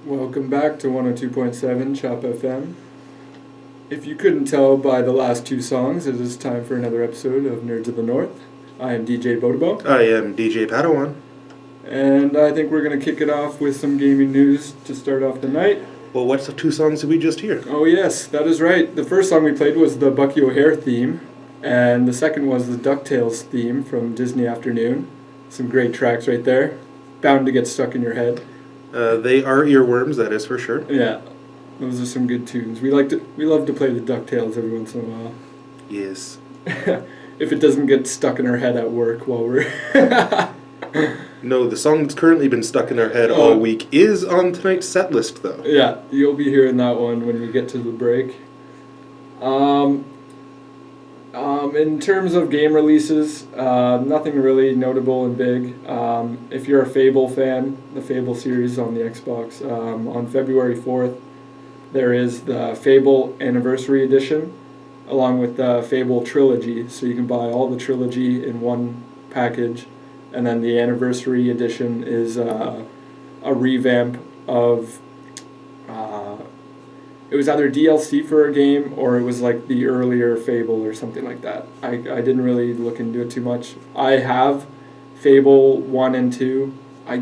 Welcome back to 102.7 Chop FM. If you couldn't tell by the last two songs, it is time for another episode of Nerds of the North. I am DJ Bodobo. I am DJ Padawan. And I think we're going to kick it off with some gaming news to start off the night. Well, what's the two songs that we just hear? Oh yes, that is right. The first song we played was the Bucky O'Hare theme, and the second was the DuckTales theme from Disney Afternoon. Some great tracks right there. Bound to get stuck in your head. They are earworms, that is for sure. Yeah, those are some good tunes. We love to play the DuckTales every once in a while. Yes. If it doesn't get stuck in our head at work while we're... No, the song that's currently been stuck in our head all week is on tonight's set list, though. Yeah, you'll be hearing that one when we get to the break. In terms of game releases, nothing really notable and big. If you're a Fable fan, the Fable series on the Xbox, on February 4th, there is the Fable Anniversary Edition, along with the Fable Trilogy, so you can buy all the trilogy in one package, and then the Anniversary Edition is a revamp of... it was either DLC for a game or it was like the earlier Fable or something like that. I didn't really look into it too much. I have Fable 1 and 2. I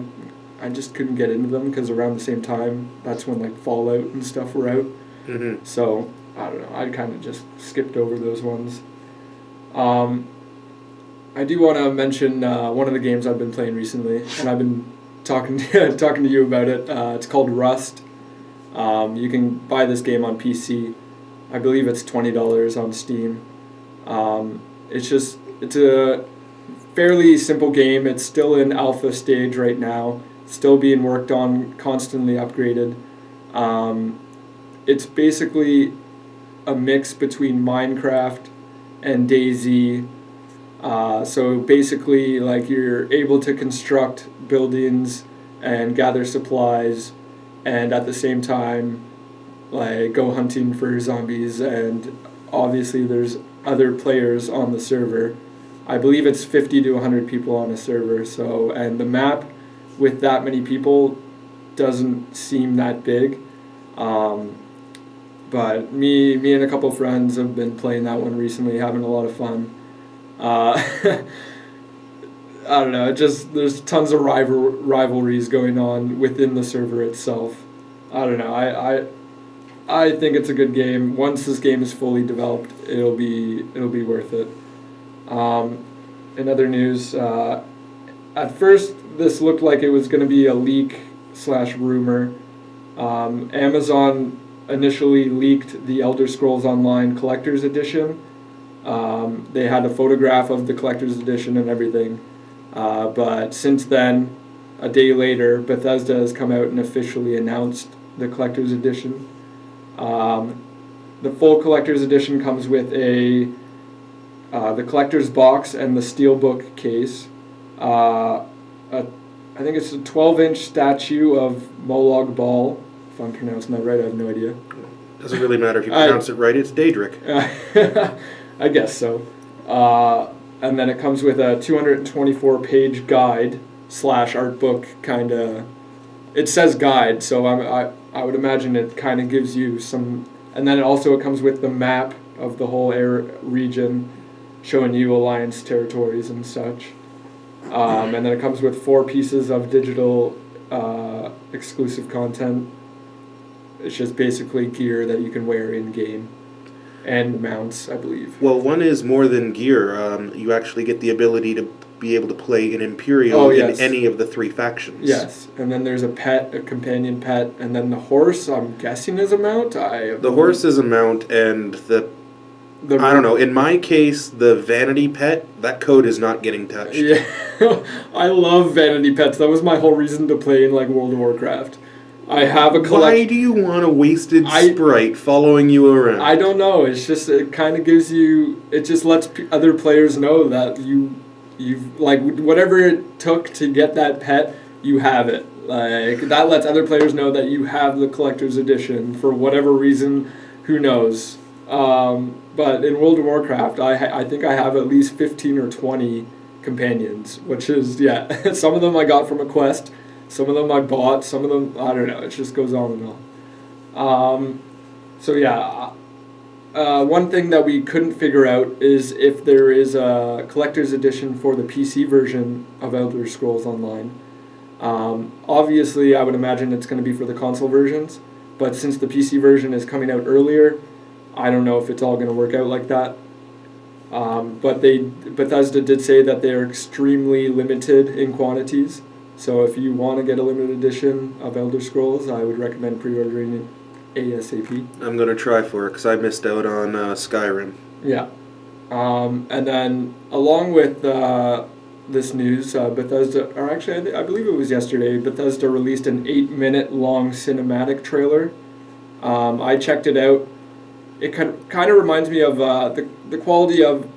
just couldn't get into them because around the same time, that's when like Fallout and stuff were out. Mm-hmm. So, I don't know. I kind of just skipped over those ones. I do want to mention one of the games I've been playing recently, and I've been talking to you about it. It's called Rust. You can buy this game on PC. I believe it's $20 on Steam. It's a fairly simple game. It's still in alpha stage right now. Still being worked on, constantly upgraded. It's basically a mix between Minecraft and DayZ. So basically, like, you're able to construct buildings and gather supplies, and at the same time, like, go hunting for zombies, and obviously there's other players on the server. I believe it's 50 to 100 people on a server, so, and the map with that many people doesn't seem that big. But me and a couple friends have been playing that one recently, having a lot of fun. I don't know, there's tons of rivalries going on within the server itself. I don't know, I think it's a good game. Once this game is fully developed, it'll be worth it. In other news, at first this looked like it was going to be a leak/rumor. Amazon initially leaked the Elder Scrolls Online Collector's Edition. They had a photograph of the Collector's Edition and everything. But since then, a day later, Bethesda has come out and officially announced the Collector's Edition. The full Collector's Edition comes with the Collector's Box and the Steelbook case. I think it's a 12-inch statue of Molag Bal. If I'm pronouncing that right, I have no idea. Doesn't really matter if you pronounce it right, it's Daedric. I guess so. And then it comes with a 224-page guide / art book, kind of. It says guide, so I would imagine it kind of gives you some. And then it comes with the map of the whole region, showing you Alliance territories and such. And then it comes with 4 pieces of digital exclusive content. It's just basically gear that you can wear in game. And mounts, I believe. Well, one is more than gear. You actually get the ability to be able to play an Imperial in any of the 3 factions. Yes, and then there's a companion pet, and then the horse, I'm guessing, is a mount? The horse is a mount, and I don't know, in my case, the vanity pet, that code is not getting touched. Yeah, I love vanity pets. That was my whole reason to play in, like, World of Warcraft. I have a collection. Why do you want a wasted sprite following you around? I don't know. It's just, it kind of gives you, it just lets other players know that you've, like, whatever it took to get that pet, you have it. Like, that lets other players know that you have the collector's edition for whatever reason, who knows. But in World of Warcraft, I think I have at least 15 or 20 companions, which is, some of them I got from a quest. Some of them I bought. Some of them I don't know. It just goes on and on. So yeah. One thing that we couldn't figure out is if there is a collector's edition for the PC version of Elder Scrolls Online. Obviously, I would imagine it's going to be for the console versions, but since the PC version is coming out earlier, I don't know if it's all going to work out like that. But Bethesda did say that they're extremely limited in quantities, so if you want to get a limited edition of Elder Scrolls, I would recommend pre-ordering it ASAP. I'm going to try for it because I missed out on Skyrim. Yeah. And then along with this news, Bethesda, or actually I believe it was yesterday, Bethesda released an 8-minute long cinematic trailer. I checked it out. It kind of reminds me of the quality of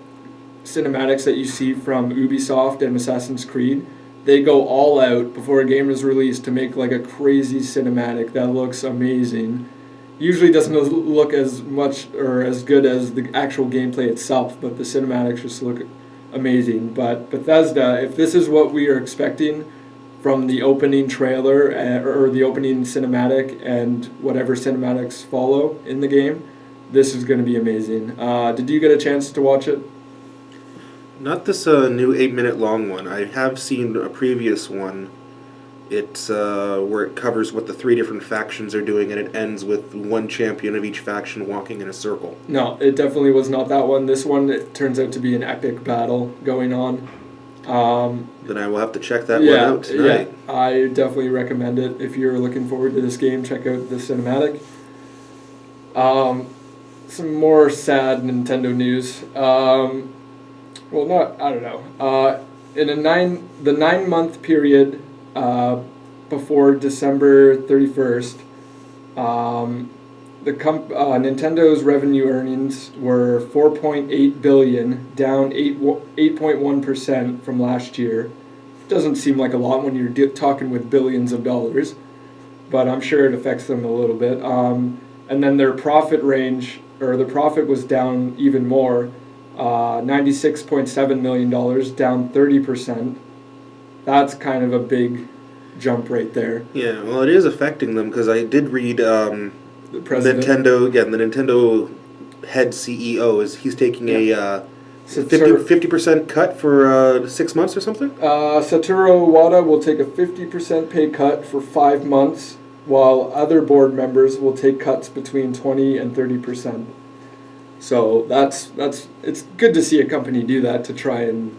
cinematics that you see from Ubisoft and Assassin's Creed. They go all out before a game is released to make like a crazy cinematic that looks amazing. Usually doesn't look as much or as good as the actual gameplay itself, but the cinematics just look amazing. But Bethesda, if this is what we are expecting from the opening trailer or the opening cinematic and whatever cinematics follow in the game, this is going to be amazing. Did you get a chance to watch it? Not this new 8-minute long one. I have seen a previous one. It's where it covers what the 3 different factions are doing, and it ends with one champion of each faction walking in a circle. No, it definitely was not that one. This one, it turns out to be an epic battle going on. Then I will have to check that one out tonight. Yeah, I definitely recommend it. If you're looking forward to this game, check out the cinematic. Some more sad Nintendo news. Well, not, I don't know. In the 9-month period before December 31st, Nintendo's revenue earnings were $4.8 billion, down 8.1% from last year. Doesn't seem like a lot when you're talking with billions of dollars, but I'm sure it affects them a little bit. And then their profit range, or the profit was down even more, $96.7 million, down 30%. That's kind of a big jump right there. Yeah, well, it is affecting them because I did read the Nintendo. Again, the Nintendo head CEO he's taking a 50% cut for 6 months or something. Satoru Iwata will take a 50% pay cut for 5 months, while other board members will take cuts between 20 and 30%. So it's good to see a company do that to try and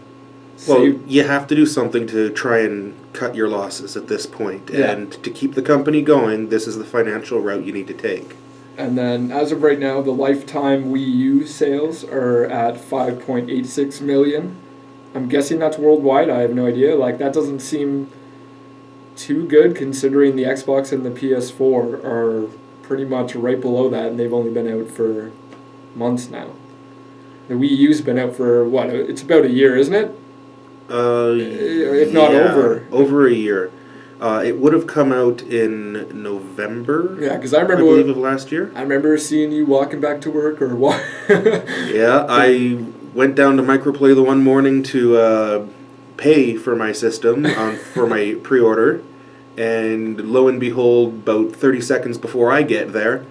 save. Well, you have to do something to try and cut your losses at this point. Yeah. And to keep the company going, this is the financial route you need to take. And then as of right now, the lifetime Wii U sales are at 5.86 million. I'm guessing that's worldwide. I have no idea. Like, that doesn't seem too good considering the Xbox and the PS4 are pretty much right below that, and they've only been out for months now. The Wii U's been out for what? It's about a year, isn't it? If not over a year. It would have come out in November. Yeah, because I believe of last year. I remember seeing you walking back to work or what? Yeah, I went down to Microplay the one morning to pay for my system for my pre-order, and lo and behold, about 30 seconds before I get there,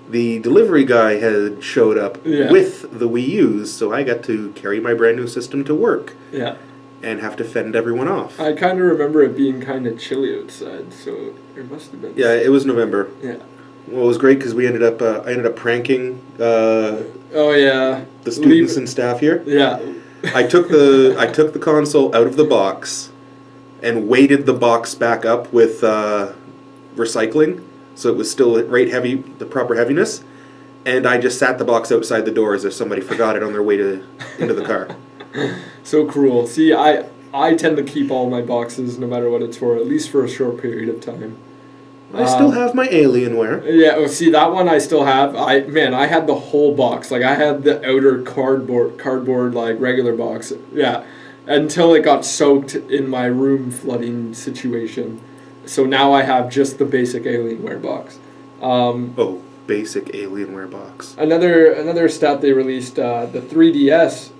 the delivery guy had showed up with the Wii U's, so I got to carry my brand new system to work. Yeah. And have to fend everyone off. I kind of remember it being kind of chilly outside, so it must have been. Yeah, it was November. Yeah. Well, it was great because I ended up pranking. The students and staff here. Yeah. I took the console out of the box, and weighted the box back up with recycling, so it was still right heavy, the proper heaviness, and I just sat the box outside the door as if somebody forgot it on their way into the car. So cruel. See, I tend to keep all my boxes no matter what it's for, at least for a short period of time. I still have my Alienware. Yeah, well, see, that one I still have. I had the whole box. Like, I had the outer cardboard like, regular box. Yeah, until it got soaked in my room flooding situation. So now I have just the basic Alienware box. Basic Alienware box. Another stat they released, the 3DS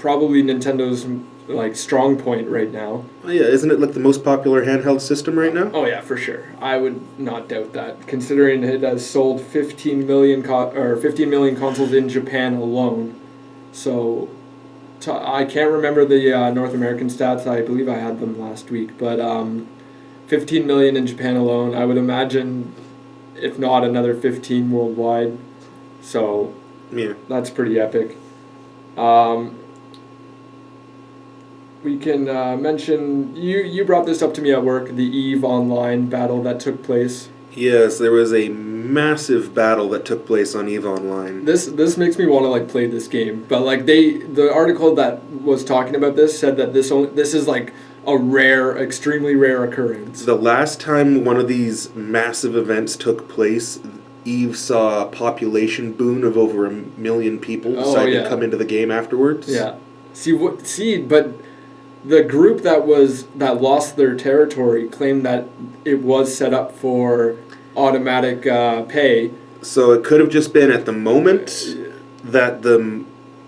probably Nintendo's like strong point right now. Oh, yeah, isn't it like the most popular handheld system right now? Oh yeah, for sure. I would not doubt that, considering it has sold 15 million 15 million consoles in Japan alone. So I can't remember the North American stats. I believe I had them last week, but 15 million in Japan alone. I would imagine, if not another 15 worldwide. So Yeah. that's pretty epic. We can mention, you brought this up to me at work, the EVE Online battle that took place. Yes, there was a massive battle that took place on EVE Online. This makes me want to like play this game, but like the article that was talking about this said that this is like a rare, extremely rare occurrence. The last time one of these massive events took place, EVE saw a population boon of over 1 million people decide to come into the game afterwards. Yeah. But the group that lost their territory claimed that it was set up for automatic pay. So it could have just been at the moment that the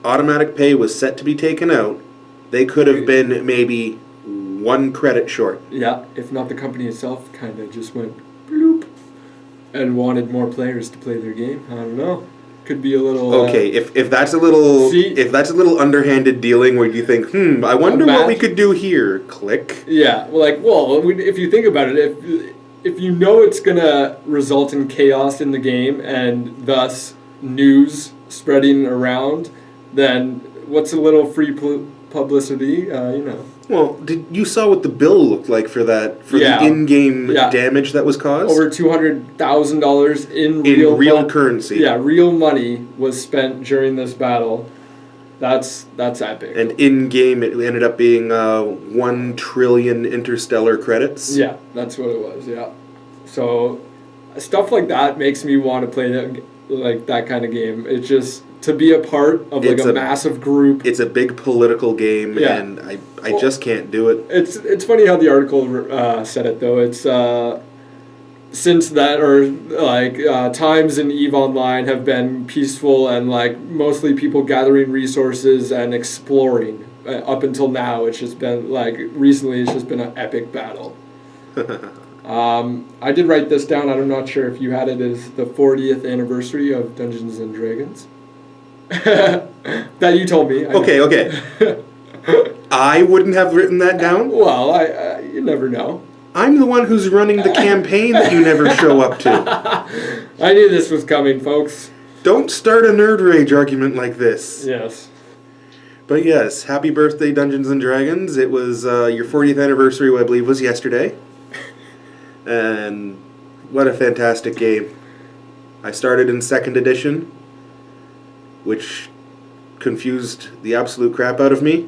automatic pay was set to be taken out, they could have been maybe 1 credit short. Yeah, if not the company itself kind of just went bloop and wanted more players to play their game. I don't know. Could be a little okay. If that's a little underhanded dealing where you think, I wonder what we could do here. Click. Yeah, if you think about it, if you know it's gonna result in chaos in the game and thus news spreading around, then what's a little free publicity? Well, you saw what the bill looked like for the in-game damage that was caused? Over $200,000 in real currency. Yeah, real money was spent during this battle. That's epic. And in-game it ended up being 1 trillion interstellar credits. Yeah, that's what it was, yeah. So stuff like that makes me want to play that kind of game. It's just to be a part of like a massive group. It's a big political game, and I just can't do it. It's funny how the article said it though. It's since that times in EVE Online have been peaceful and like mostly people gathering resources and exploring. Up until now, it's just been recently it's just been an epic battle. I did write this down. I'm not sure if you had it as the 40th anniversary of Dungeons and Dragons. That you told me. Okay. I wouldn't have written that down. Well, you never know. I'm the one who's running the campaign that you never show up to. I knew this was coming, folks. Don't start a nerd rage argument like this. Yes. But yes, happy birthday, Dungeons and Dragons. It was your 40th anniversary, I believe, was yesterday. And what a fantastic game. I started in 2nd edition, which confused the absolute crap out of me.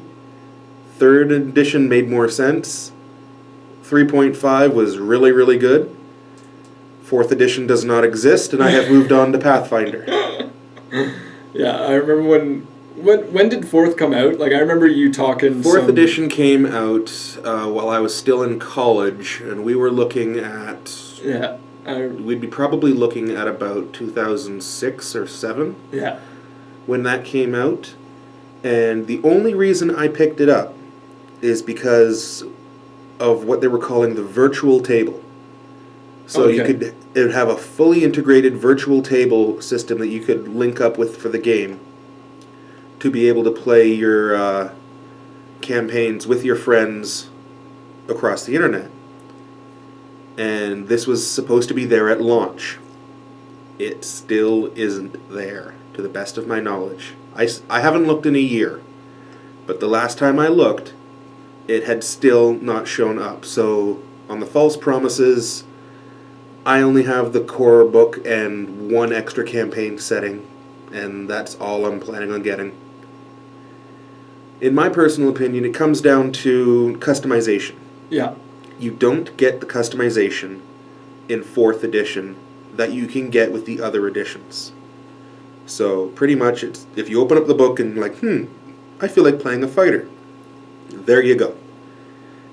3rd edition made more sense. 3.5 was really, really good. 4th edition does not exist, and I have moved on to Pathfinder. Yeah, I remember when did 4th come out? Like, I remember you talking. 4th edition came out while I was still in college, and we were looking at... Yeah. We'd be probably looking at about 2006 or 7. Yeah. When that came out, and the only reason I picked it up is because of what they were calling the virtual table. So it would have a fully integrated virtual table system that you could link up with for the game to be able to play your campaigns with your friends across the internet. And this was supposed to be there at launch. It still isn't there, to the best of my knowledge. I haven't looked in a year, but the last time I looked, it had still not shown up. So on the false promises, I only have the core book and 1 extra campaign setting, and that's all I'm planning on getting. In my personal opinion, it comes down to customization. Yeah. You don't get the customization in 4th edition that you can get with the other editions. So pretty much, if you open up the book and I feel like playing a fighter, there you go.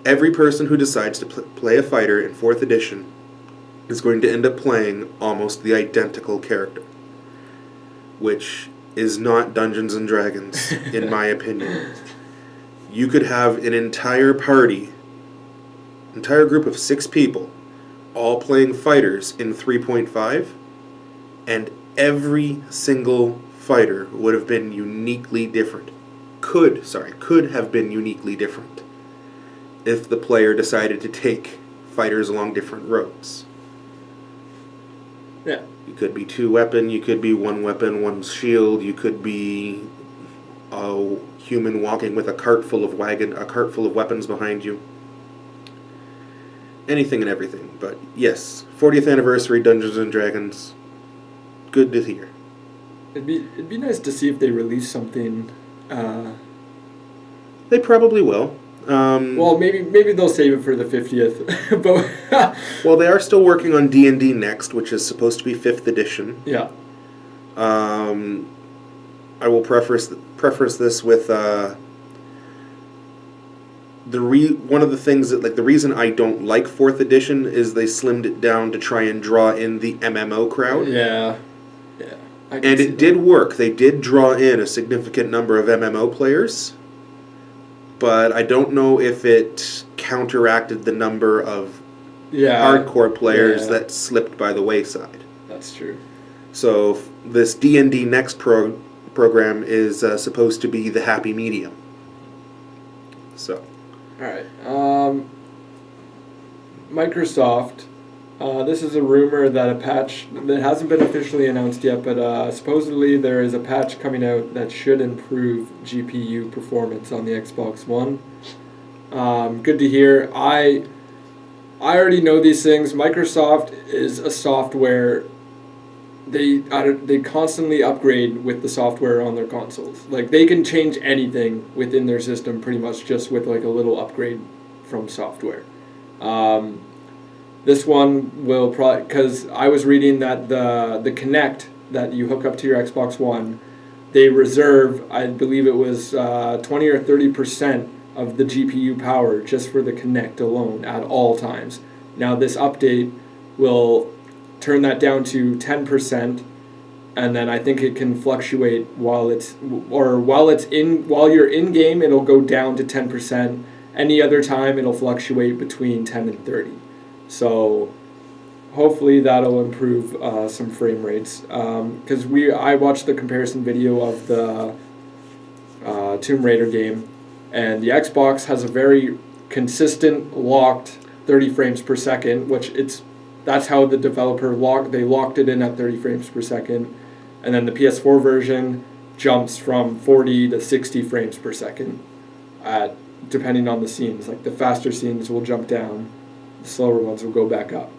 Every person who decides to play a fighter in 4th edition is going to end up playing almost the identical character, which is not Dungeons and Dragons, in my opinion. you could have an entire group of 6 people, all playing fighters in 3.5, and every single fighter would have been uniquely different. Could have been uniquely different if the player decided to take fighters along different roads. Yeah. You could be 2 weapon, you could be 1 weapon, 1 shield, you could be a human walking with a cart full of weapons behind you. Anything and everything. But yes, 40th anniversary Dungeons and Dragons. Good to hear. It'd be nice to see if they release something. They probably will. Well, maybe they'll save it for the 50th. But well, they are still working on D&D Next, which is supposed to be 5th edition. Yeah. I will preface this with one of the things that, the reason I don't like 4th edition is they slimmed it down to try and draw in the MMO crowd. Yeah. And it did work. They did draw in a significant number of MMO players, but I don't know if it counteracted the number of hardcore players that slipped by the wayside. That's true. So this D&D Next program is supposed to be the happy medium. So. All right. Microsoft. This is a rumor that a patch that hasn't been officially announced yet, but supposedly there is a patch coming out that should improve GPU performance on the Xbox One. Good to hear. I already know these things. Microsoft is a software. They constantly upgrade with the software on their consoles. Like, they can change anything within their system pretty much just with like a little upgrade from software. This one will probably, because I was reading that the Kinect that you hook up to your Xbox One, they reserve, I believe it was 20 or 30% of the GPU power just for the Kinect alone at all times. Now this update will turn that down to 10%, and then I think it can fluctuate while you're in game, it'll go down to 10%. Any other time it'll fluctuate between 10 and 30. So hopefully that'll improve some frame rates. Because I watched the comparison video of the Tomb Raider game, and the Xbox has a very consistent locked 30 frames per second, that's how the developer locked it in at 30 frames per second, and then the PS4 version jumps from 40 to 60 frames per second, depending on the scenes. Like the faster scenes will jump down, the slower ones will go back up.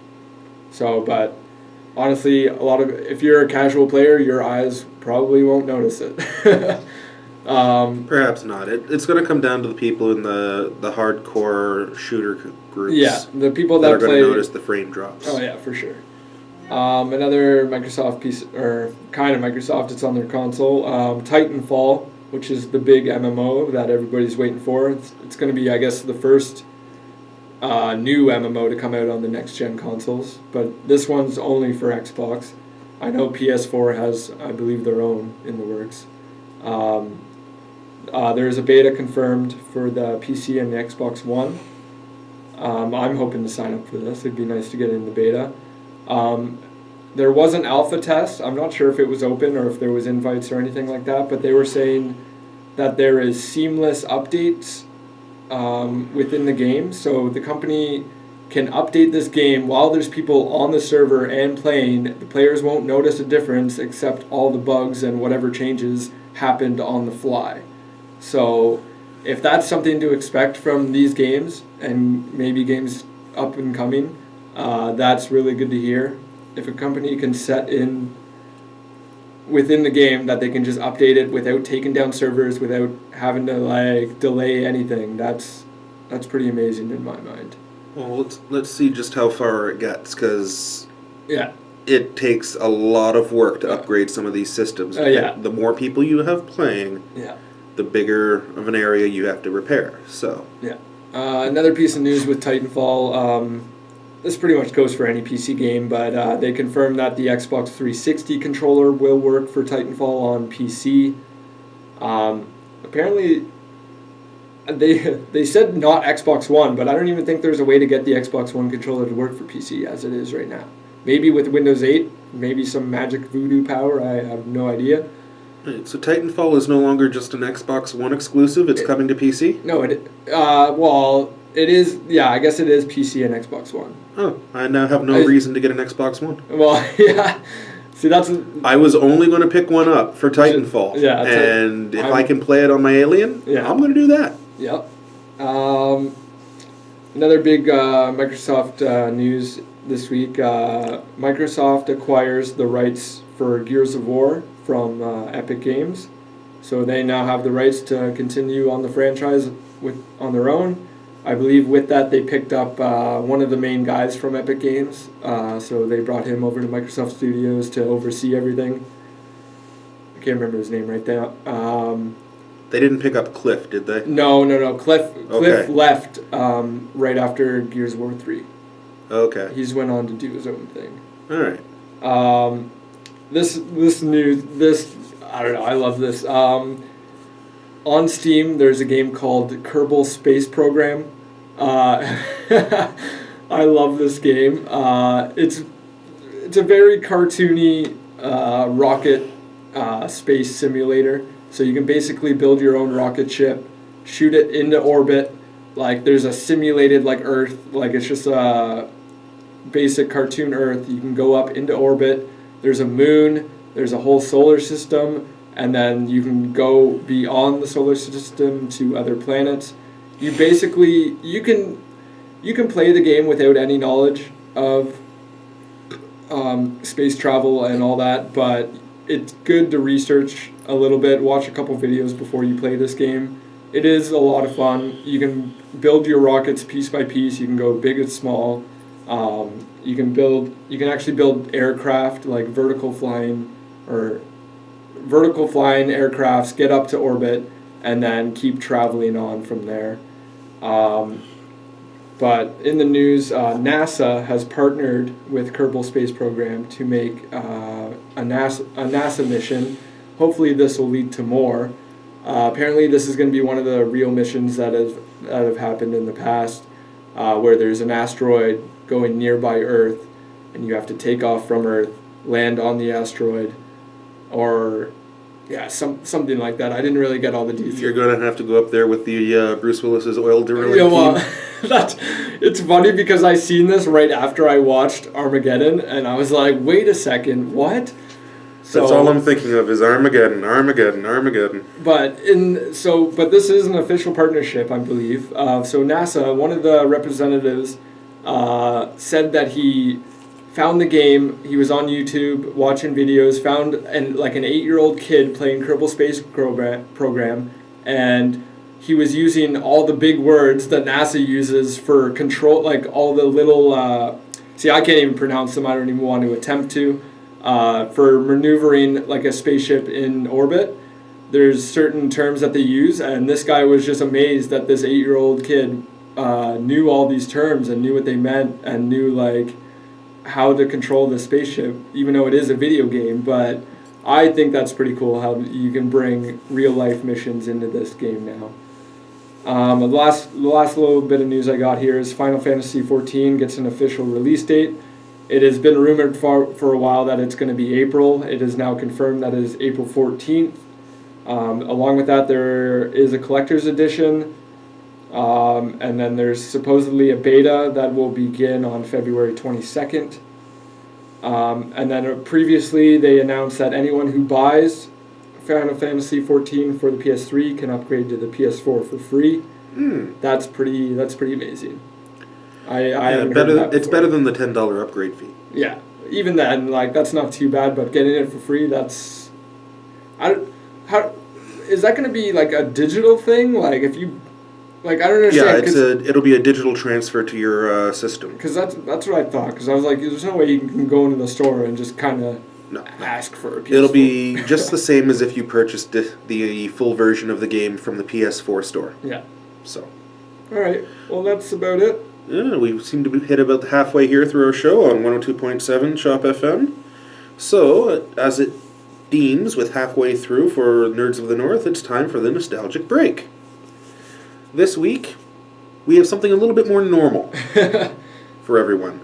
So, but honestly, if you're a casual player, your eyes probably won't notice it. Perhaps not. It's going to come down to the people in the hardcore shooter groups. Yeah, the people that are going play, to notice the frame drops. Oh yeah, for sure. Another Microsoft piece, or kind of Microsoft, it's on their console. Titanfall, which is the big MMO that everybody's waiting for. It's going to be, I guess, the first new MMO to come out on the next gen consoles, but this one's only for Xbox. I know PS4 has, I believe, their own in the works. There's a beta confirmed for the PC and the Xbox One. I'm hoping to sign up for this. It'd be nice to get in the beta. There was an alpha test. I'm not sure if it was open or if there was invites or anything like that, but they were saying that there is seamless updates within the game. So the company can update this game while there's people on the server and playing. The players won't notice a difference except all the bugs and whatever changes happened on the fly. So if that's something to expect from these games, and maybe games up and coming, that's really good to hear. If a company can set in within the game that they can just update it without taking down servers, without having to delay anything, that's pretty amazing in my mind. Well, let's see just how far it gets, because yeah, it takes a lot of work to upgrade some of these systems. The more people you have playing, the bigger of an area you have to repair. So another piece of news with Titanfall. This pretty much goes for any PC game, but they confirmed that the Xbox 360 controller will work for Titanfall on PC. Apparently, they said not Xbox One, but I don't even think there's a way to get the Xbox One controller to work for PC as it is right now. Maybe with Windows 8, maybe some magic voodoo power. I have no idea. Right, so Titanfall is no longer just an Xbox One exclusive. It's coming to PC. No, well, it is. Yeah, I guess it is PC and Xbox One. Oh, I now have no reason to get an Xbox One. Well, yeah. See, that's. I was only going to pick one up for Titanfall. Yeah, and if I can play it on my Alien, I'm going to do that. Yep. Another big Microsoft news this week. Microsoft acquires the rights for Gears of War from Epic Games, so they now have the rights to continue on the franchise on their own. I believe with that they picked up one of the main guys from Epic Games, so they brought him over to Microsoft Studios to oversee everything. I can't remember his name right now. They didn't pick up Cliff, did they? No. Cliff left right after Gears of War 3. Okay. He's went on to do his own thing. All right. This news, I don't know, I love this. On Steam, there's a game called Kerbal Space Program. I love this game. It's a very cartoony rocket space simulator. So you can basically build your own rocket ship, shoot it into orbit. Like there's a simulated like Earth, like it's just a basic cartoon Earth. You can go up into orbit. There's a moon. There's a whole solar system, and then you can go beyond the solar system to other planets. You basically you can play the game without any knowledge of space travel and all that, but it's good to research a little bit, watch a couple videos before you play this game. It is a lot of fun. You can build your rockets piece by piece. You can go big and small. You can actually build aircraft, like vertical flying aircrafts, get up to orbit, and then keep traveling on from there. But in the news, NASA has partnered with Kerbal Space Program to make a NASA mission. Hopefully this will lead to more. Apparently this is going to be one of the real missions that have happened in the past, where there's an asteroid going nearby Earth, and you have to take off from Earth, land on the asteroid, or something like that. I didn't really get all the details. You're going to have to go up there with the Bruce Willis's oil drilling team. It's funny because I seen this right after I watched Armageddon, and I was like, wait a second, what? That's all I'm thinking of is Armageddon. But this is an official partnership, I believe. So NASA, one of the representatives, said that he found the game. He was on YouTube watching videos, found an 8-year-old kid playing Kerbal Space Program, and he was using all the big words that NASA uses for control, like all the little. I can't even pronounce them. I don't even want to attempt to. For maneuvering like a spaceship in orbit, there's certain terms that they use, and this guy was just amazed that this 8-year-old kid knew all these terms and knew what they meant and knew like how to control the spaceship, even though it is a video game. But I think that's pretty cool how you can bring real life missions into this game now. The last little bit of news I got here is Final Fantasy XIV gets an official release date. It has been rumored for a while that it's going to be April. It is now confirmed that it is April 14th. Along with that, there is a collector's edition, and then there's supposedly a beta that will begin on February 22nd. And then previously they announced that anyone who buys Final Fantasy XIV for the PS3 can upgrade to the PS4 for free. That's pretty amazing. It's better than the $10 upgrade fee. Yeah, even then, that's not too bad. But getting it for free, is that going to be a digital thing? If you, I don't understand. Yeah, it'll be a digital transfer to your system. Because that's what I thought. Because I was like, there's no way you can go into the store and just kind of ask for a PS4. It'll be just the same as if you purchased the full version of the game from the PS4 store. Yeah. So. All right. Well, that's about it. Yeah, we seem to be hit about halfway here through our show on 102.7 Shop FM. So, as it deems with halfway through for Nerds of the North, it's time for the nostalgic break. this week we have something a little bit more normal for everyone.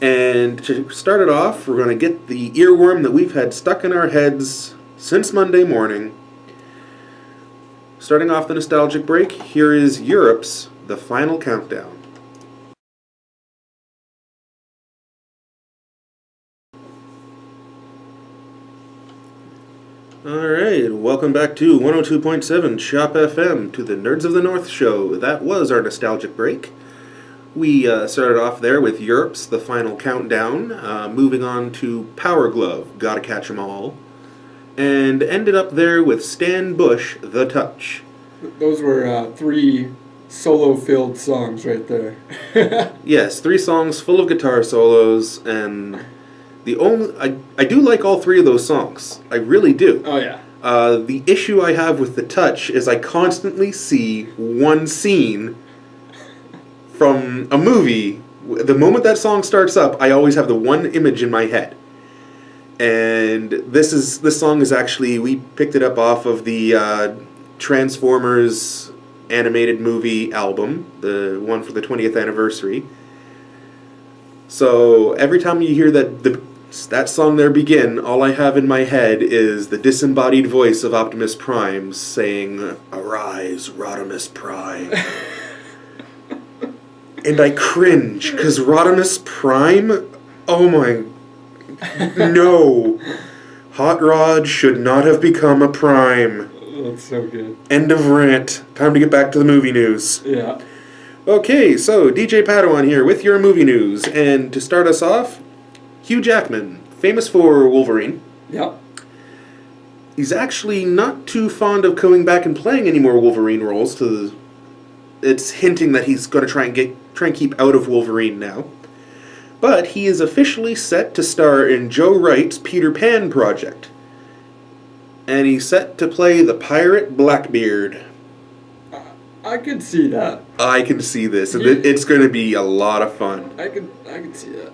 And to start it off, we're going to get the earworm that we've had stuck in our heads since Monday morning. Starting off the nostalgic break, here is Europe's The Final Countdown. Alright, welcome back to 102.7 Shop FM to the Nerds of the North show. That was our nostalgic break. We started off there with Europe's The Final Countdown, moving on to Power Glove, Gotta Catch 'Em All, and ended up there with Stan Bush, The Touch. Those were 3 solo-filled songs right there. Yes, 3 songs full of guitar solos, and I do like all 3 of those songs. I really do. Oh, yeah. The issue I have with The Touch is I constantly see one scene from a movie. The moment that song starts up, I always have the one image in my head. And this song is actually, we picked it up off of the Transformers animated movie album, the one for the 20th anniversary. So every time you hear that song there begin, all I have in my head is the disembodied voice of Optimus Prime saying, "Arise, Rodimus Prime." And I cringe, because Rodimus Prime? Oh my... No. Hot Rod should not have become a Prime. That's so good. End of rant. Time to get back to the movie news. Yeah. Okay, so DJ Padawan here with your movie news. And to start us off, Hugh Jackman, famous for Wolverine. Yep. He's actually not too fond of coming back and playing any more Wolverine roles. It's hinting that he's going to try and keep out of Wolverine now. But he is officially set to star in Joe Wright's Peter Pan project. And he's set to play the pirate Blackbeard. I could see that. I can see this. It's going to be a lot of fun. I could see that.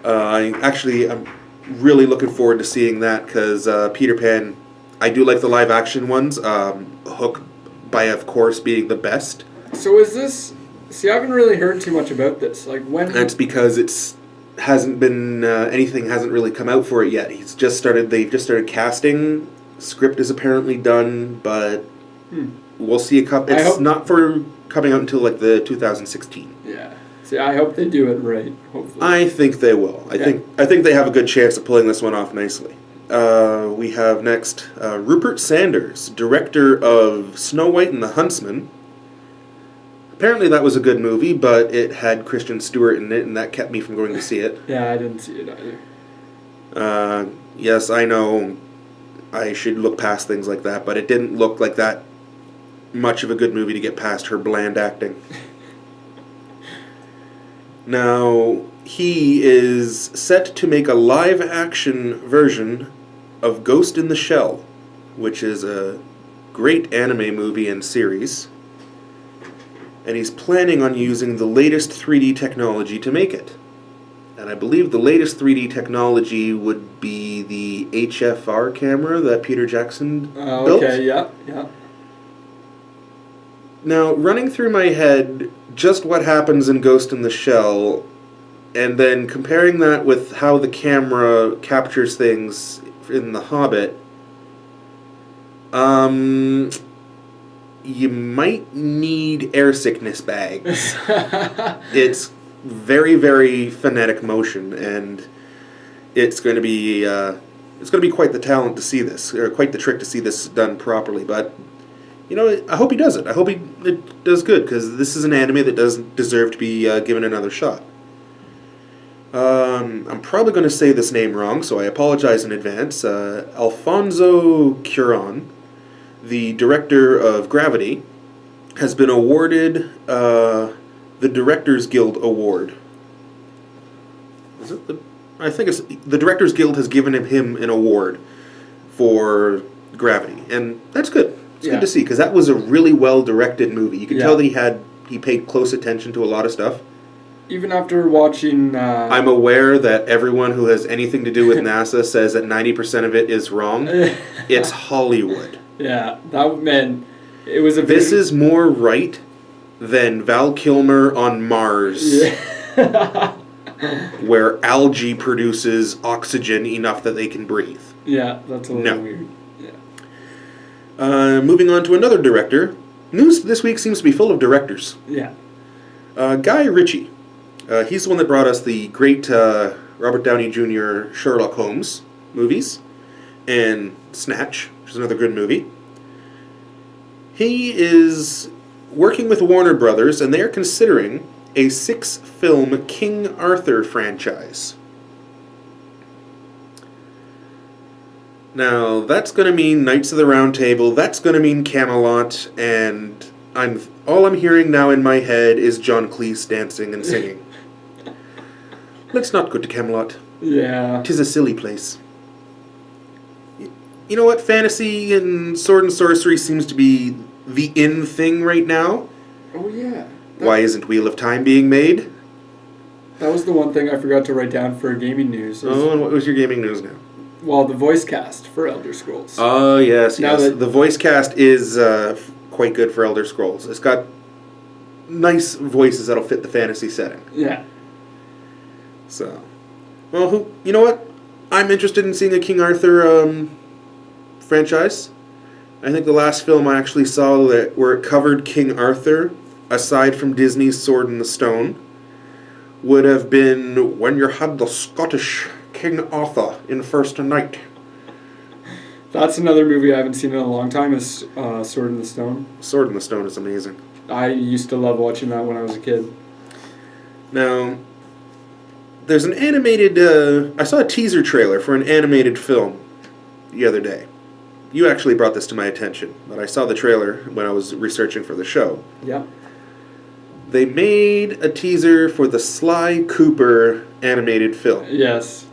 I'm really looking forward to seeing that, because Peter Pan, I do like the live action ones. Hook, by of course, being the best. So is this... See, I haven't really heard too much about this. Like, when... That's because anything hasn't really come out for it yet. They've just started casting. Script is apparently done, but we'll see it's not for coming out until like the 2016. Yeah. See, I hope they do it right, hopefully. I think they will. I think they have a good chance of pulling this one off nicely. We have next Rupert Sanders, director of Snow White and the Huntsman. Apparently that was a good movie, but it had Kristen Stewart in it, and that kept me from going to see it. Yeah, I didn't see it either. Yes, I know I should look past things like that, but it didn't look like that much of a good movie to get past her bland acting. Now, he is set to make a live-action version of Ghost in the Shell, which is a great anime movie and series. And he's planning on using the latest 3D technology to make it. And I believe the latest 3D technology would be the HFR camera that Peter Jackson built. Okay, yeah. Now, running through my head just what happens in Ghost in the Shell, and then comparing that with how the camera captures things in The Hobbit, you might need air sickness bags. It's very, very phonetic motion, and it's going to be quite the talent to see this, or quite the trick to see this done properly. But I hope he does it. I hope it does good, because this is an anime that does deserve to be given another shot. I'm probably going to say this name wrong, so I apologize in advance. Alfonso Cuarón, the director of Gravity, has been awarded the Directors Guild Award. Is it I think it's the Directors Guild has given him an award for Gravity, and that's good. It's good to see, because that was a really well directed movie. You could tell that he paid close attention to a lot of stuff. Even after watching... I'm aware that everyone who has anything to do with NASA says that 90% of it is wrong. It's Hollywood. Yeah, that man... It was a. This is more right than Val Kilmer on Mars, where algae produces oxygen enough that they can breathe. Yeah, that's a little weird. Yeah. Moving on to another director. News this week seems to be full of directors. Yeah. Guy Ritchie. He's the one that brought us the great Robert Downey Jr. Sherlock Holmes movies and Snatch, which is another good movie. He is working with Warner Brothers, and they are considering a 6-film King Arthur franchise. Now, that's going to mean Knights of the Round Table, that's going to mean Camelot, and all I'm hearing now in my head is John Cleese dancing and singing. Let's not go to Camelot. Yeah. 'Tis a silly place. You know what? Fantasy and sword and sorcery seems to be the in thing right now. Oh, yeah. Why isn't Wheel of Time being made? That was the one thing I forgot to write down for gaming news. Oh, and what was your gaming news now? Well, the voice cast for Elder Scrolls. Oh, yes, Now yes. that- The voice cast is quite good for Elder Scrolls. It's got nice voices that'll fit the fantasy setting. Yeah. So, well, you know what? I'm interested in seeing a King Arthur franchise. I think the last film I actually saw where it covered King Arthur, aside from Disney's Sword in the Stone, would have been When You Had the Scottish King Arthur in First Knight. That's another movie I haven't seen in a long time is Sword in the Stone. Sword in the Stone is amazing. I used to love watching that when I was a kid. Now, there's an animated... I saw a teaser trailer for an animated film the other day. You actually brought this to my attention, but I saw the trailer when I was researching for the show. Yeah. They made a teaser for the Sly Cooper animated film. Yes.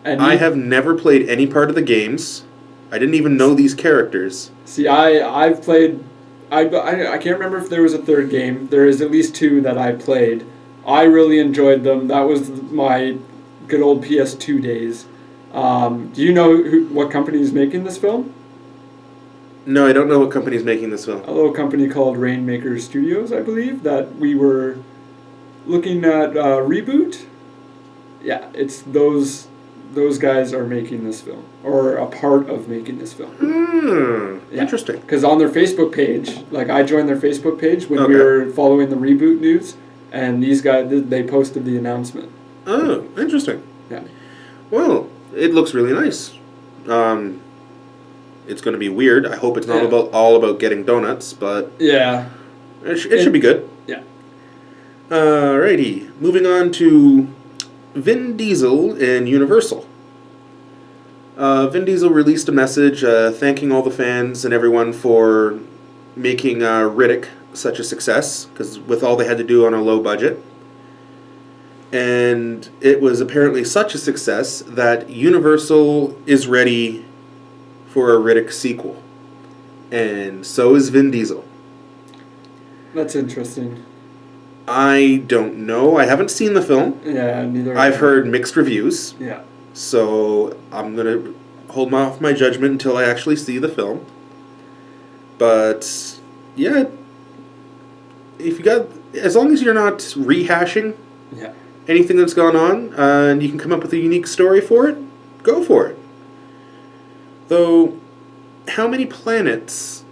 And I have never played any part of the games. I didn't even know these characters. See, I've played... I can't remember if there was a third game. There is at least 2 that I played. I really enjoyed them. That was my good old PS2 days. Do you know what company is making this film? No, I don't know what company's making this film. A little company called Rainmaker Studios, I believe, that we were looking at reboot. Yeah, it's those guys are making this film, or a part of making this film. Yeah. Interesting. Because on their Facebook page, like I joined their Facebook page when we Okay. were following the reboot news, and these guys, they posted the announcement. Oh, interesting. Yeah. Well, it looks really nice. It's going to be weird. I hope it's not all about getting donuts, but Yeah. it should be good. Yeah. Alrighty. Moving on to Vin Diesel and Universal. Vin Diesel released a message thanking all the fans and everyone for making Riddick such a success, because with all they had to do on a low budget. And it was apparently such a success that Universal is ready for a Riddick sequel. And so is Vin Diesel. That's interesting. I don't know. I haven't seen the film. Yeah, neither. I've heard mixed reviews. Yeah. So I'm going to hold off my judgment until I actually see the film. But, yeah. As long as you're not rehashing anything that's gone on, and you can come up with a unique story for it, go for it. Though, how many planets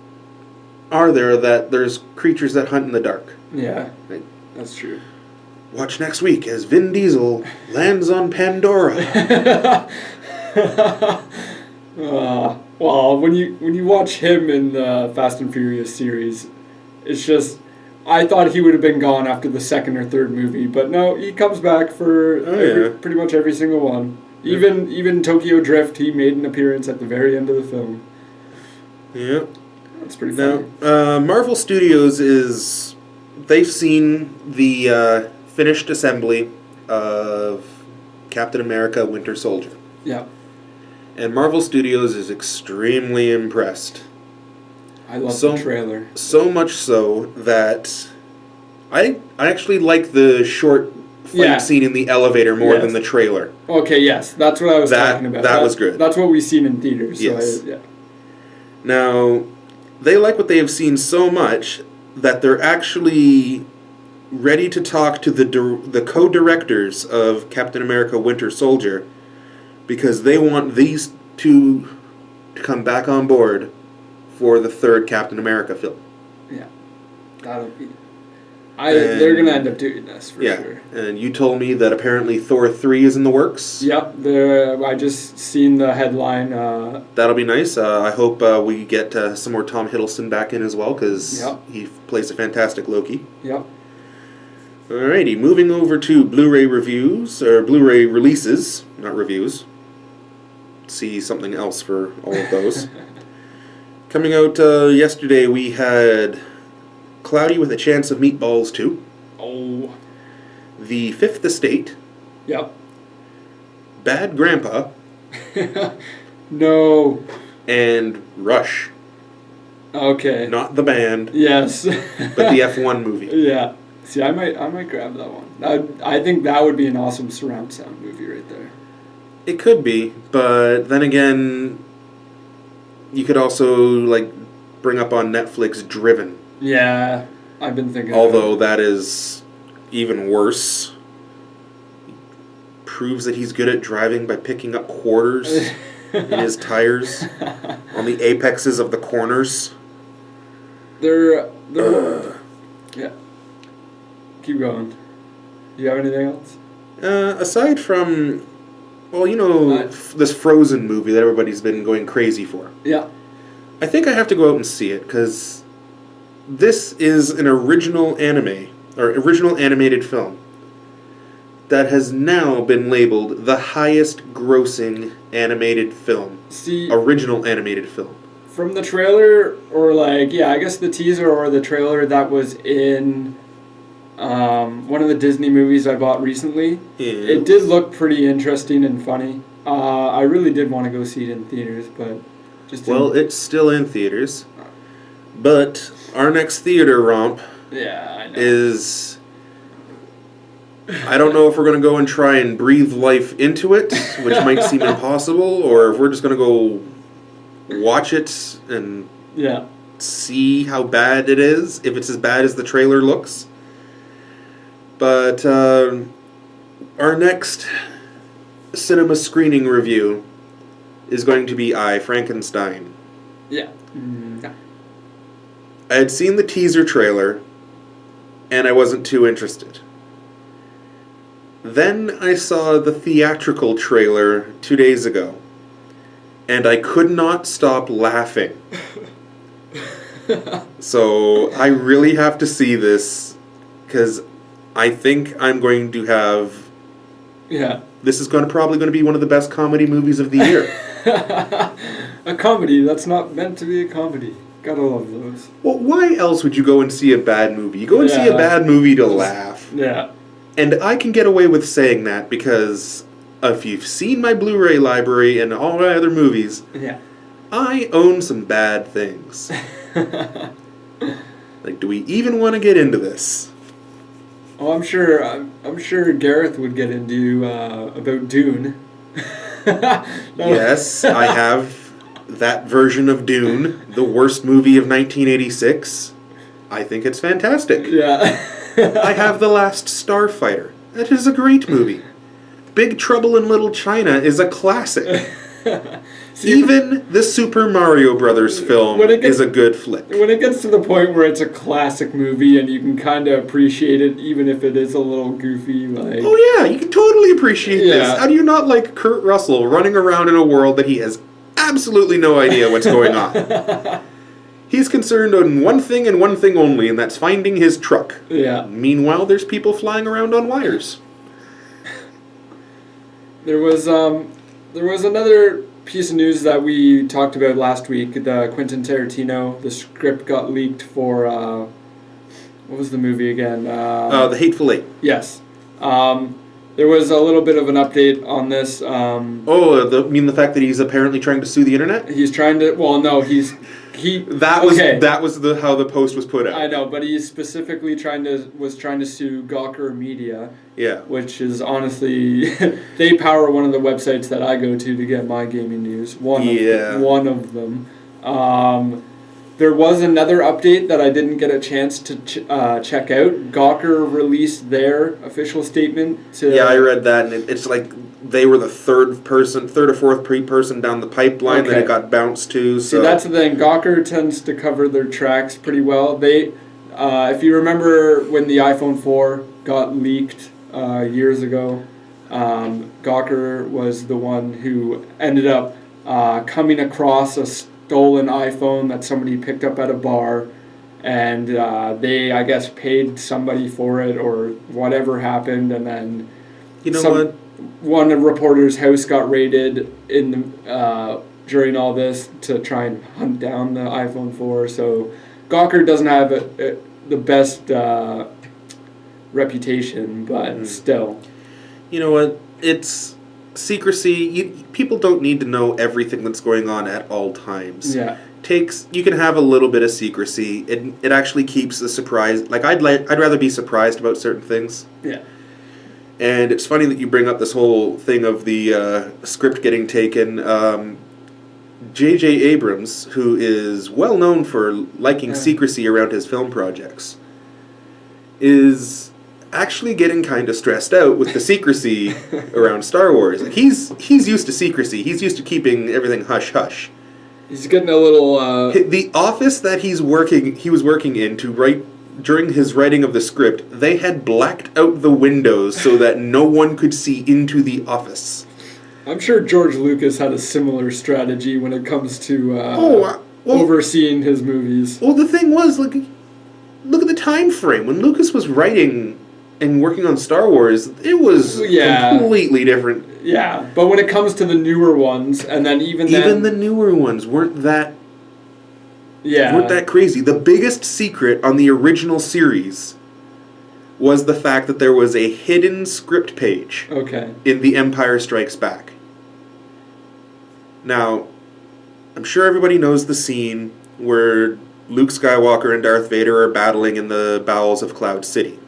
are there that there's creatures that hunt in the dark? Yeah, Right. That's true. Watch next week as Vin Diesel lands on Pandora. Well, when you watch him in the Fast and Furious series, it's just... I thought he would have been gone after the second or third movie, but no, he comes back for pretty much every single one. Yeah. Even Tokyo Drift, he made an appearance at the very end of the film. Yeah. That's pretty funny. Now, Marvel Studios they've seen the finished assembly of Captain America Winter Soldier. Yeah. And Marvel Studios is extremely impressed. I love the trailer. So much so that I actually like the short fight scene in the elevator more than the trailer. Okay, yes. That's what I was talking about. That was good. That's what we've seen in theaters. So Yes. yeah. Now, they like what they have seen so much that they're actually ready to talk to the co-directors of Captain America Winter Soldier, because they want these two to come back on board for the third Captain America film. Yeah. That'll be... they're going to end up doing this, for yeah, sure. And you told me that apparently Thor 3 is in the works. Yep. I just seen the headline. That'll be nice. I hope we get some more Tom Hiddleston back in as well, because he plays a fantastic Loki. Yep. Alrighty, moving over to Blu-ray reviews, or Blu-ray releases, not reviews. See something else for all of those. Coming out yesterday, we had Cloudy with a Chance of Meatballs 2. Oh. The Fifth Estate. Yep. Bad Grandpa. No. And Rush. Okay. Not the band. Yes. But the F1 movie. Yeah. See, I might grab that one. I think that would be an awesome surround sound movie right there. It could be, but then again, you could also like bring up on Netflix Driven. Yeah, I've been thinking. Although that is even worse. Proves that he's good at driving by picking up quarters in his tires on the apexes of the corners. They're yeah. Keep going. Do you have anything else? Aside from, well, you know, this Frozen movie that everybody's been going crazy for. Yeah. I think I have to go out and see it, because this is an original anime, or original animated film, that has now been labeled the highest grossing animated film. See, original animated film. From the trailer, or like, yeah, I guess the teaser or the trailer that was in one of the Disney movies I bought recently, it did look pretty interesting and funny. I really did want to go see it in theaters, but just it's still in theaters. But our next theater romp is... I don't know if we're going to go and try and breathe life into it, which might seem impossible, or if we're just going to go watch it and see how bad it is, if it's as bad as the trailer looks. But our next cinema screening review is going to be I, Frankenstein. Yeah. I had seen the teaser trailer, and I wasn't too interested. Then I saw the theatrical trailer 2 days ago, and I could not stop laughing. So I really have to see this, because I think I'm going to have... Yeah. This is probably going to be one of the best comedy movies of the year. A comedy that's not meant to be a comedy. Gotta love those. Well, why else would you go and see a bad movie? You go and see a bad movie to laugh. Yeah. And I can get away with saying that because if you've seen my Blu-ray library and all my other movies, I own some bad things. Like, do we even want to get into this? Oh, I'm sure Gareth would get into about Dune. Yes, I have that version of Dune, the worst movie of 1986. I think it's fantastic. Yeah. I have The Last Starfighter. That is a great movie. Big Trouble in Little China is a classic. Even the Super Mario Brothers film is a good flick. When it gets to the point where it's a classic movie and you can kind of appreciate it, even if it is a little goofy, like... Oh yeah, you can totally appreciate this. How do you not like Kurt Russell running around in a world that he has absolutely no idea what's going on? He's concerned on one thing and one thing only, and that's finding his truck. Yeah. Meanwhile, there's people flying around on wires. There was another piece of news that we talked about last week. The Quentin Tarantino, the script got leaked for what was the movie again? The Hateful Eight. Yes. There was a little bit of an update on this. You mean the fact that he's apparently trying to sue the internet? He's trying to. Well, no, That was how the post was put out. I know, but he's specifically trying to sue Gawker Media. Yeah. Which is honestly, they power one of the websites that I go to get my gaming news. One of them. There was another update that I didn't get a chance to check out. Gawker released their official statement to... Yeah, I read that, and it's like they were the third or fourth person down the pipeline that it got bounced to. So see, that's the thing. Gawker tends to cover their tracks pretty well. They, if you remember when the iPhone 4 got leaked years ago, Gawker was the one who ended up coming across a stolen iPhone that somebody picked up at a bar, and they, I guess, paid somebody for it or whatever happened, and then one reporter's house got raided during all this to try and hunt down the iPhone 4. So Gawker doesn't have the best reputation, but still. You know what? It's secrecy. People don't need to know everything that's going on at all times. Yeah. You can have a little bit of secrecy. It actually keeps the surprise. Like I'd rather be surprised about certain things. Yeah. And it's funny that you bring up this whole thing of the script getting taken. J.J. Abrams, who is well known for liking secrecy around his film projects, is actually getting kind of stressed out with the secrecy around Star Wars. Like he's used to secrecy. He's used to keeping everything hush hush. He's getting a little... The office that he was working in to write during his writing of the script, they had blacked out the windows so that no one could see into the office. I'm sure George Lucas had a similar strategy when it comes to overseeing his movies. Well, the thing was, look at the time frame. When Lucas was writing and working on Star Wars, it was completely different. Yeah, but when it comes to the newer ones, and then even the newer ones weren't that crazy. The biggest secret on the original series was the fact that there was a hidden script page in The Empire Strikes Back. Now, I'm sure everybody knows the scene where Luke Skywalker and Darth Vader are battling in the bowels of Cloud City.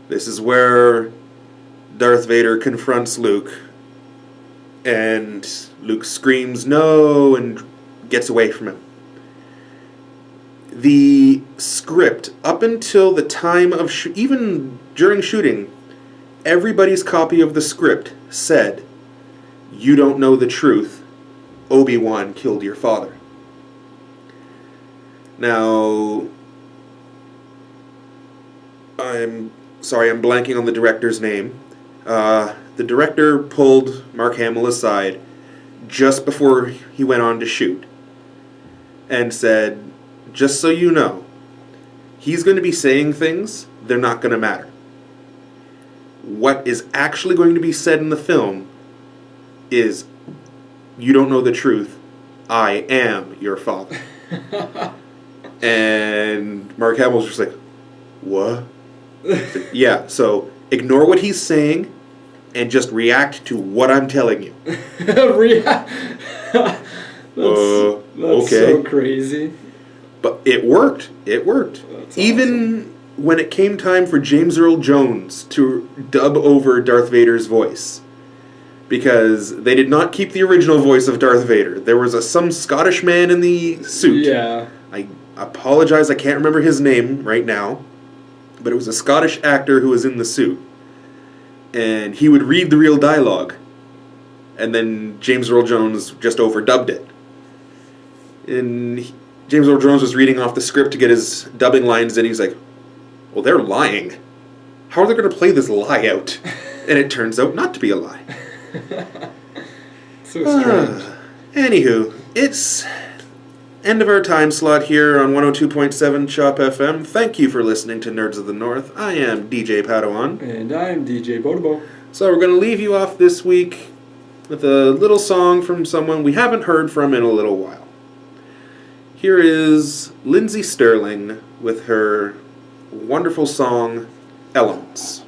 This is where Darth Vader confronts Luke, and Luke screams no and gets away from him. The script, up until the time of even during shooting, everybody's copy of the script said, "You don't know the truth. Obi-Wan killed your father." Now, I'm sorry, I'm blanking on the director's name. The director pulled Mark Hamill aside just before he went on to shoot and said, "Just so you know, he's going to be saying things, they're not going to matter. What is actually going to be said in the film is, you don't know the truth, I am your father." And Mark Hamill's just like, "What?" Yeah, so ignore what he's saying and just react to what I'm telling you. That's okay. so crazy. But it worked. It worked. That's Even awesome. when it came time for James Earl Jones to dub over Darth Vader's voice, because they did not keep the original voice of Darth Vader. There was some Scottish man in the suit. Yeah. I apologize, I can't remember his name right now, but it was a Scottish actor who was in the suit. And he would read the real dialogue, and then James Earl Jones just overdubbed it. And James Earl Jones was reading off the script to get his dubbing lines in. He's like, "Well, they're lying. How are they going to play this lie out?" And it turns out not to be a lie. So strange. Anywho, it's end of our time slot here on 102.7 Chop FM. Thank you for listening to Nerds of the North. I am DJ Padawan. And I'm DJ Bodobo. So we're going to leave you off this week with a little song from someone we haven't heard from in a little while. Here is Lindsay Sterling with her wonderful song, Elements.